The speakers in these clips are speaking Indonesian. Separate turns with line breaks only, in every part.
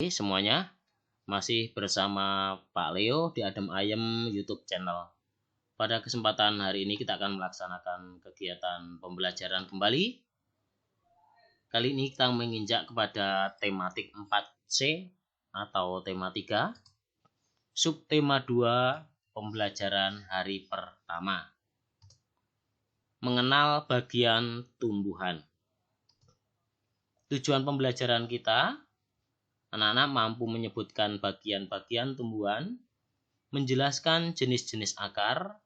Oke, semuanya masih bersama Pak Leo di Adem Ayem YouTube channel. Pada kesempatan hari ini kita akan melaksanakan kegiatan pembelajaran kembali. Kali ini kita menginjak kepada tematik 4C atau tema 3, subtema 2, pembelajaran hari pertama. Mengenal bagian tumbuhan. Tujuan pembelajaran kita, anak-anak mampu menyebutkan bagian-bagian tumbuhan, menjelaskan jenis-jenis akar,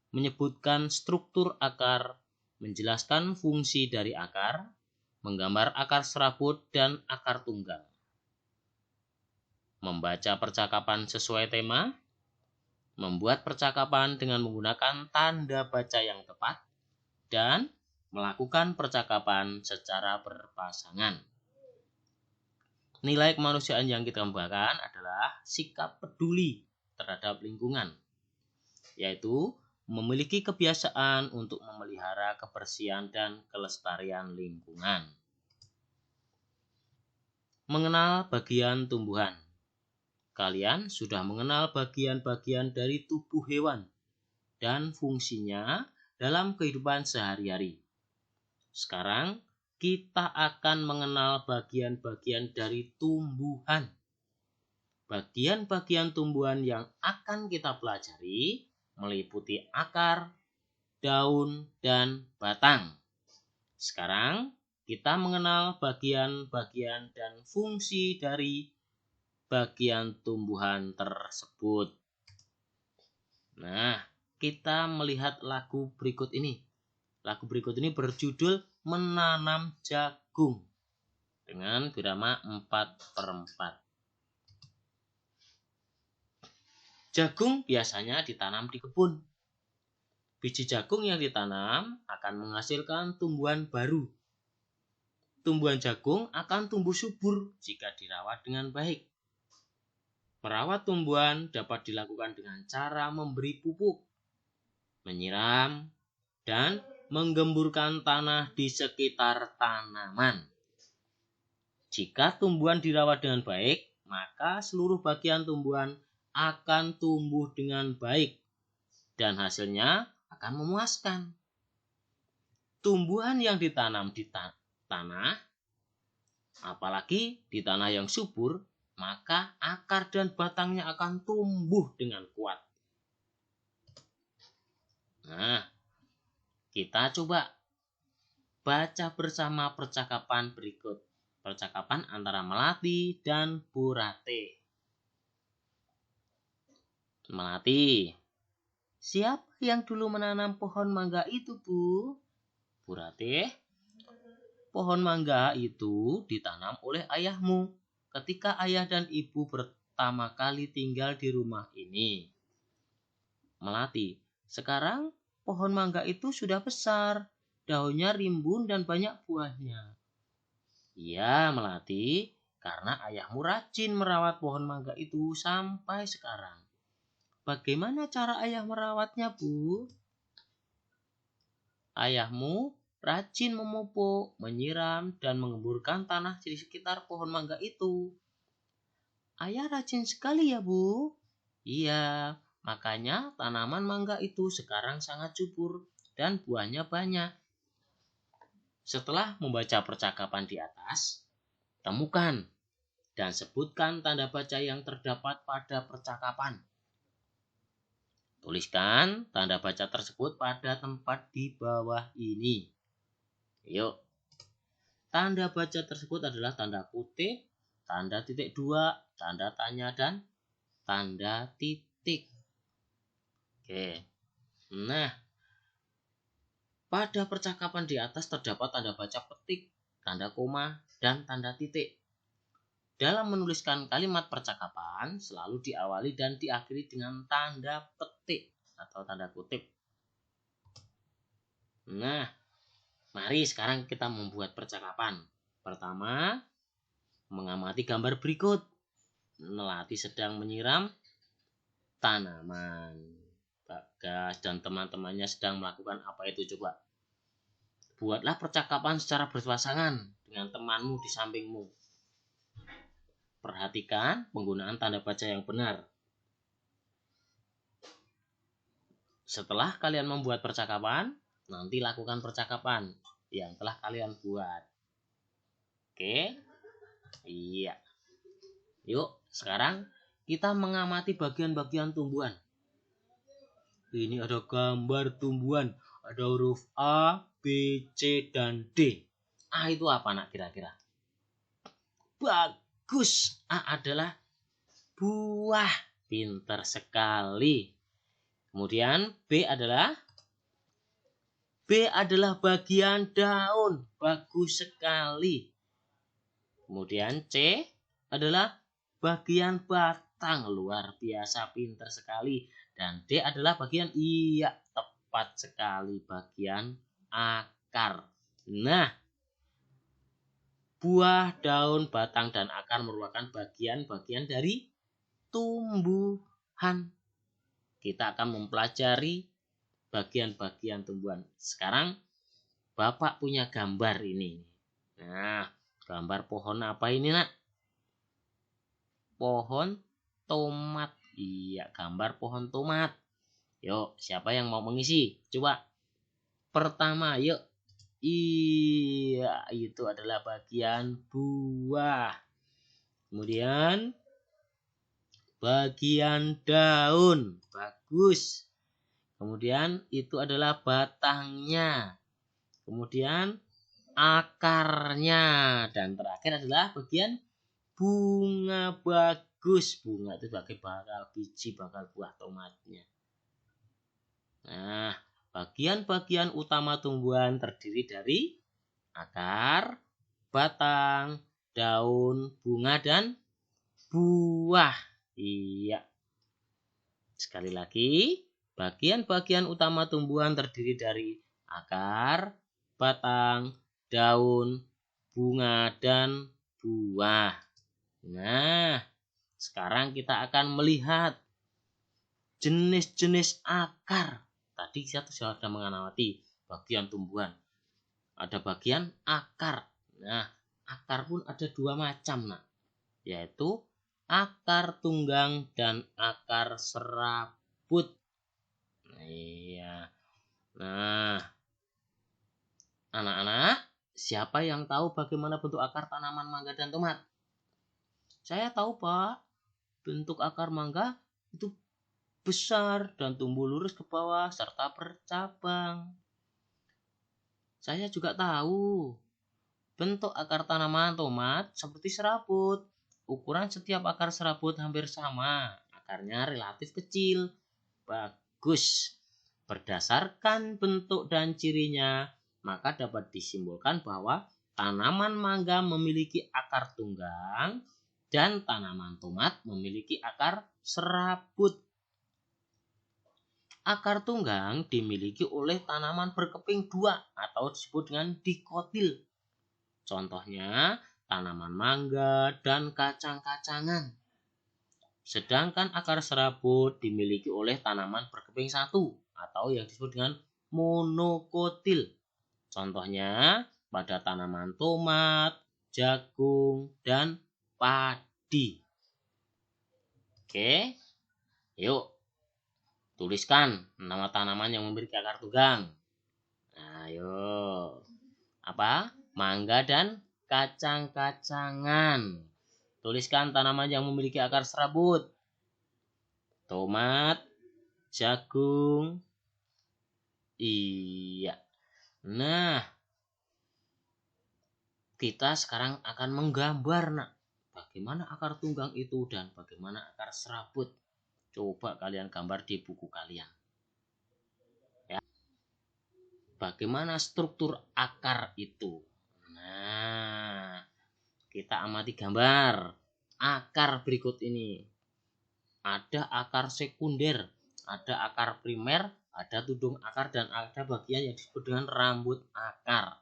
menyebutkan struktur akar, menjelaskan fungsi dari akar, menggambar akar serabut dan akar tunggal. Membaca percakapan sesuai tema, membuat percakapan dengan menggunakan tanda baca yang tepat, dan melakukan percakapan secara berpasangan. Nilai kemanusiaan yang kita kembangkan adalah sikap peduli terhadap lingkungan, yaitu memiliki kebiasaan untuk memelihara kebersihan dan kelestarian lingkungan. Mengenal bagian tumbuhan. Kalian sudah mengenal bagian-bagian dari tubuh hewan dan fungsinya dalam kehidupan sehari-hari. Sekarang kita akan mengenal bagian-bagian dari tumbuhan. Bagian-bagian tumbuhan yang akan kita pelajari meliputi akar, daun, dan batang. Sekarang kita mengenal bagian-bagian dan fungsi dari bagian tumbuhan tersebut. Nah, kita melihat lagu berikut ini. Lagu berikut ini berjudul Menanam Jagung dengan birama 4/4. Jagung biasanya ditanam di kebun. Biji jagung yang ditanam akan menghasilkan tumbuhan baru. Tumbuhan jagung akan tumbuh subur jika dirawat dengan baik. Merawat tumbuhan dapat dilakukan dengan cara memberi pupuk, menyiram, dan menggemburkan tanah di sekitar tanaman. Jika tumbuhan dirawat dengan baik, maka seluruh bagian tumbuhan akan tumbuh dengan baik dan hasilnya akan memuaskan. Tumbuhan yang ditanam di tanah, apalagi di tanah yang subur, maka akar dan batangnya akan tumbuh dengan kuat. Nah, kita coba baca bersama percakapan berikut. Percakapan antara Melati dan Bu Ratih. Melati, siapa yang dulu menanam pohon mangga itu, Bu? Bu Ratih, pohon mangga itu ditanam oleh ayahmu ketika ayah dan ibu pertama kali tinggal di rumah ini. Melati, sekarang pohon mangga itu sudah besar, daunnya rimbun dan banyak buahnya. Iya, Melati, karena ayahmu rajin merawat pohon mangga itu sampai sekarang. Bagaimana cara ayah merawatnya, Bu? Ayahmu rajin memupuk, menyiram, dan mengemburkan tanah di sekitar pohon mangga itu. Ayah rajin sekali ya, Bu? Iya, makanya tanaman mangga itu sekarang sangat subur dan buahnya banyak. Setelah membaca percakapan di atas, temukan dan sebutkan tanda baca yang terdapat pada percakapan. Tuliskan tanda baca tersebut pada tempat di bawah ini. Yuk. Tanda baca tersebut adalah tanda kutip, tanda titik 2, tanda tanya, dan tanda titik. Oke. Nah, pada percakapan di atas terdapat tanda baca petik, tanda koma, dan tanda titik. Dalam menuliskan kalimat percakapan, selalu diawali dan diakhiri dengan tanda petik atau tanda kutip. Nah, mari sekarang kita membuat percakapan. Pertama, mengamati gambar berikut. Melati sedang menyiram tanaman. Bagas dan teman-temannya sedang melakukan apa itu coba? Buatlah percakapan secara berpasangan dengan temanmu di sampingmu. Perhatikan penggunaan tanda baca yang benar. Setelah kalian membuat percakapan, nanti lakukan percakapan yang telah kalian buat. Oke? Iya. Yuk, sekarang kita mengamati bagian-bagian tumbuhan. Ini ada gambar tumbuhan. Ada huruf A, B, C, dan D. A itu apa nak kira-kira? Bagus. A adalah buah. Pintar sekali. Kemudian B adalah bagian daun. Bagus sekali. Kemudian C adalah bagian batang. Luar biasa, pintar sekali. Dan D adalah bagian, iya, tepat sekali, bagian akar. Nah, buah, daun, batang, dan akar merupakan bagian-bagian dari tumbuhan. Kita akan mempelajari bagian-bagian tumbuhan. Sekarang Bapak punya gambar ini. Nah, gambar pohon apa ini nak? Pohon tomat. Iya, gambar pohon tomat. Yuk, siapa yang mau mengisi? Coba. Pertama, yuk. Iya, itu adalah bagian buah. Kemudian bagian daun. Bagus. Kemudian itu adalah batangnya. Kemudian akarnya. Dan terakhir adalah bagian bunga. Bagus. Bunga itu sebagai bakal biji, bakal buah tomatnya. Nah, bagian-bagian utama tumbuhan terdiri dari akar, batang, daun, bunga, dan buah. Iya. Sekali lagi, bagian-bagian utama tumbuhan terdiri dari akar, batang, daun, bunga, dan buah. Nah, sekarang kita akan melihat jenis-jenis akar. Tadi kita sudah mengamati bagian tumbuhan. Ada bagian akar. Nah, akar pun ada dua macam, nak, yaitu akar tunggang dan akar serabut. Iya. Nah, anak-anak, siapa yang tahu bagaimana bentuk akar tanaman mangga dan tomat? Saya tahu, Pak. Bentuk akar mangga itu besar dan tumbuh lurus ke bawah serta bercabang. Saya juga tahu bentuk akar tanaman tomat seperti serabut. Ukuran setiap akar serabut hampir sama. Akarnya relatif kecil. Bagus. Berdasarkan bentuk dan cirinya, maka dapat disimpulkan bahwa tanaman mangga memiliki akar tunggang dan tanaman tomat memiliki akar serabut. Akar tunggang dimiliki oleh tanaman berkeping dua atau disebut dengan dikotil. Contohnya tanaman mangga dan kacang-kacangan. Sedangkan akar serabut dimiliki oleh tanaman berkeping satu atau yang disebut dengan monokotil. Contohnya pada tanaman tomat, jagung, dan padi. Oke, yuk. Tuliskan nama tanaman yang memiliki akar tunggang. Ayo. Apa? Mangga dan kacang-kacangan. Tuliskan tanaman yang memiliki akar serabut. Tomat, jagung. Iya. Nah, kita sekarang akan menggambar, nak, bagaimana akar tunggang itu dan bagaimana akar serabut. Coba kalian gambar di buku kalian. Ya. Bagaimana struktur akar itu? Nah, kita amati gambar akar berikut ini. Ada akar sekunder, ada akar primer, ada tudung akar, dan ada bagian yang disebut dengan rambut akar.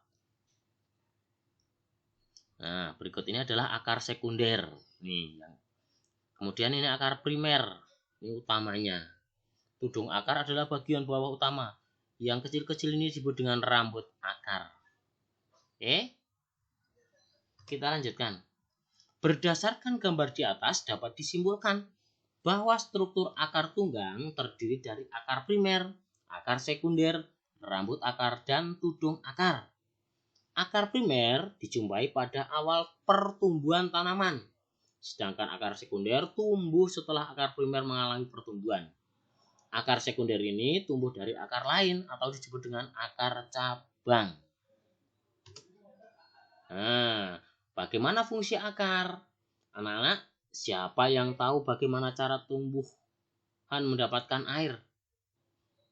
Nah, berikut ini adalah akar sekunder. Nih, kemudian ini akar primer. Ini utamanya. Tudung akar adalah bagian bawah utama. Yang kecil-kecil ini disebut dengan rambut akar. Oke. Kita lanjutkan. Berdasarkan gambar di atas dapat disimpulkan bahwa struktur akar tunggang terdiri dari akar primer, akar sekunder, rambut akar, dan tudung akar. Akar primer dijumpai pada awal pertumbuhan tanaman, sedangkan akar sekunder tumbuh setelah akar primer mengalami pertumbuhan. Akar sekunder ini tumbuh dari akar lain atau disebut dengan akar cabang. Nah, bagaimana fungsi akar? Anak-anak, siapa yang tahu bagaimana cara tumbuhan mendapatkan air?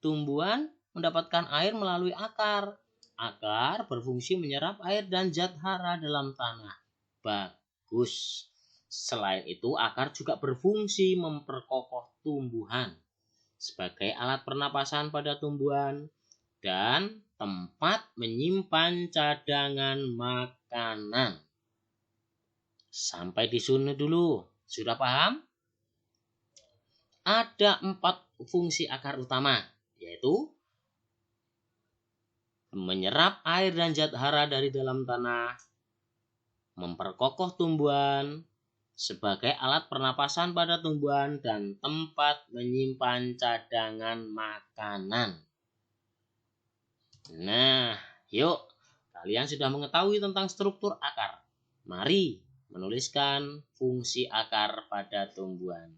Tumbuhan mendapatkan air melalui akar. Akar berfungsi menyerap air dan zat hara dalam tanah. Bagus. Selain itu, akar juga berfungsi memperkokoh tumbuhan sebagai alat pernapasan pada tumbuhan dan tempat menyimpan cadangan makanan. Sampai di sini dulu. Sudah paham? Ada 4 fungsi akar utama, yaitu menyerap air dan zat hara dari dalam tanah, memperkokoh tumbuhan, sebagai alat pernapasan pada tumbuhan, dan tempat menyimpan cadangan makanan. Nah, yuk, kalian sudah mengetahui tentang struktur akar. Mari menuliskan fungsi akar pada tumbuhan.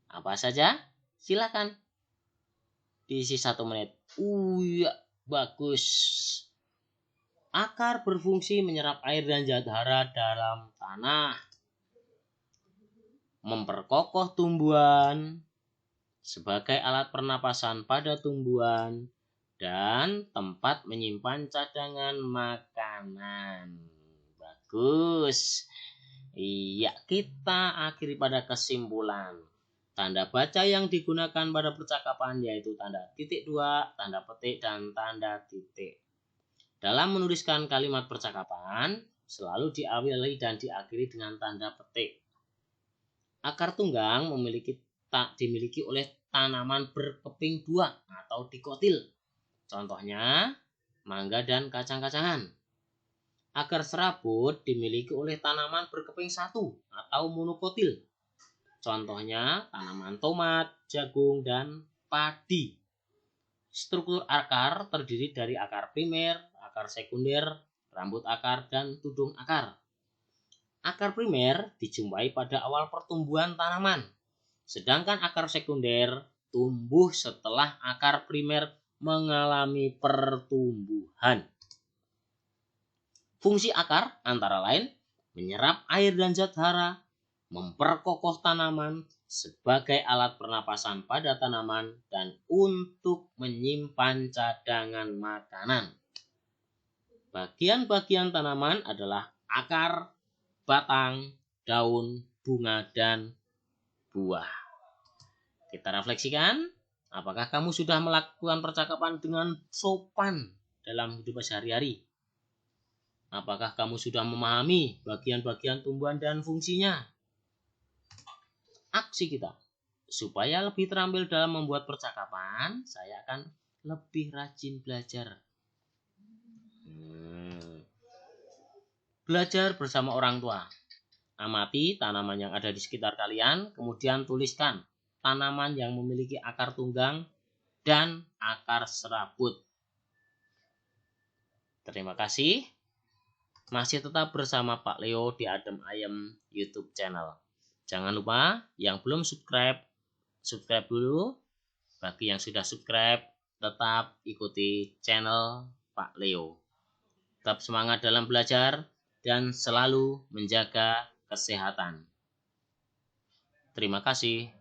Apa saja? Silakan. Diisi 1 menit. Ya, bagus. Akar berfungsi menyerap air dan zat hara dalam tanah, memperkokoh tumbuhan sebagai alat pernapasan pada tumbuhan, dan tempat menyimpan cadangan makanan. Bagus. Iya, kita akhiri pada kesimpulan. Tanda baca yang digunakan pada percakapan yaitu tanda titik 2, tanda petik, dan tanda titik. Dalam menuliskan kalimat percakapan, selalu diawali dan diakhiri dengan tanda petik. Akar tunggang dimiliki oleh tanaman berkeping 2 atau dikotil. Contohnya, mangga dan kacang-kacangan. Akar serabut dimiliki oleh tanaman berkeping 1 atau monokotil. Contohnya, tanaman tomat, jagung, dan padi. Struktur akar terdiri dari akar primer, akar sekunder, rambut akar, dan tudung akar. Akar primer dijumpai pada awal pertumbuhan tanaman, sedangkan akar sekunder tumbuh setelah akar primer mengalami pertumbuhan. Fungsi akar antara lain menyerap air dan zat hara, memperkokoh tanaman sebagai alat pernapasan pada tanaman, dan untuk menyimpan cadangan makanan. Bagian-bagian tanaman adalah akar, batang, daun, bunga, dan buah. Kita refleksikan, apakah kamu sudah melakukan percakapan dengan sopan dalam hidup sehari-hari? Apakah kamu sudah memahami bagian-bagian tumbuhan dan fungsinya? Aksi kita. Supaya lebih terampil dalam membuat percakapan, saya akan lebih rajin belajar. Belajar bersama orang tua. Amati tanaman yang ada di sekitar kalian, kemudian tuliskan tanaman yang memiliki akar tunggang dan akar serabut. Terima kasih. Masih tetap bersama Pak Leo di Adem Ayem YouTube channel. Jangan lupa yang belum subscribe dulu. Bagi yang sudah subscribe, tetap ikuti channel Pak Leo. Tetap semangat dalam belajar dan selalu menjaga kesehatan. Terima kasih.